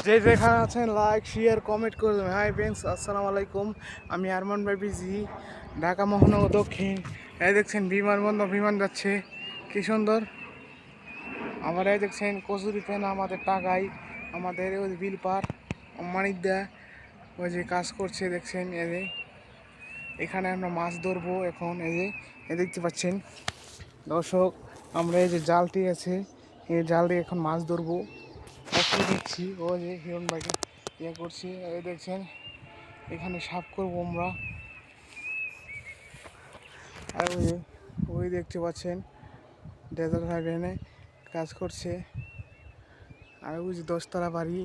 যে যেখানে আছেন লাইক শেয়ার কমেন্ট করে দেবেন। হাই ফ্রেন্ডস, আসসালামু আলাইকুম। আমি আরমান ভাই বিজি, ঢাকা মহানগর দক্ষিণ। এই দেখছেন বিমানবন্দর, বিমান যাচ্ছে কি সুন্দর। আবার এই দেখছেন কচুরি ফেনা আমাদের টাকাই, আমাদের ওই বিল পার মানিকদা ওই যে কাজ করছে দেখছেন। এই যে এখানে আমরা মাছ ধরবো এখন। এই যে দেখতে পাচ্ছেন দর্শক, আমরা এই যে জালটি আছে, এই জাল দিয়ে এখন মাছ ধরবো। কচুরি দিচ্ছি, ও যে হিরণ ভাইকে ইয়ে করছি। এই দেখছেন এখানে সাফ করবো আমরা। আর ওই যে ওই দেখতে পাচ্ছেন ডেজার্ট গার্ডেনে কাজ করছে। আর ওই যে দশতলা বাড়ি,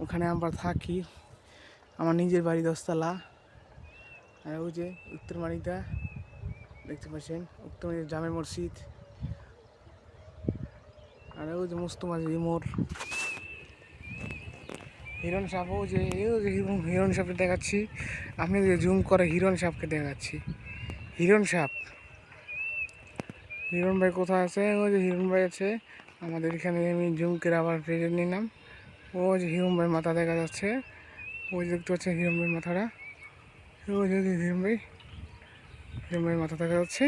ওখানে আমরা থাকি, আমার নিজের বাড়ি দশতলা। আর ওই যে উত্তরমানিকদা দেখতে পাচ্ছেন, উত্তরমানিক জামে মসজিদ। আর ওই যে মুস্তমাজি মোড়, হিরণ সাপ। ওই যে হিরণ সাপকে দেখাচ্ছি, আপনি যে জুম করে হিরণ সাপকে দেখাচ্ছি। হিরণ সাপ, হিরণ ভাই কোথায় আছে? ওই যে হিরণ ভাই আছে আমাদের এখানে। আমি জুম করে আবার প্রেজেন্ট নিলাম। ওই যে হিরণ ভাই মাথা দেখা যাচ্ছে, ওই যে দেখতে পাচ্ছেন হিরণ ভাই মাথাটা। ওই যে হিরণ ভাই, হিরণ ভাই মাথা দেখা যাচ্ছে।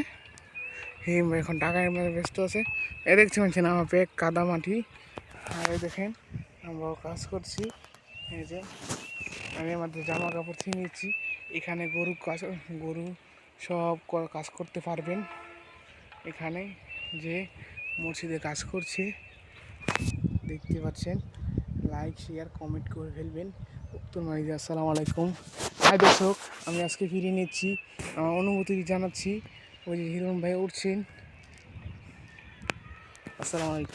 হিরণ ভাই এখন টাকার মধ্যে ব্যস্ত আছে। এ দেখতে পাচ্ছেন আমার ব্যাগ কাদা মাটি। আর এই দেখেন আমরাও কাজ করছি। এই যে আমি আমাদের জামা কাপড় ছিঁড়ে নিচ্ছি। এখানে গরু সব কাজ করতে পারবেন। এখানে যে মসজিদে কাজ করছে দেখতে পাচ্ছেন। লাইক শেয়ার কমেন্ট করে ফেলবেন। উত্তর মাইজি, আসসালামু আলাইকুম। হাই দর্শক, আমি আজকে ফিরিয়ে নিচ্ছি, আমার অনুভূতি জানাচ্ছি। ওই যে হিরণ ভাই উঠছেন। আসসালামু আলাইকুম।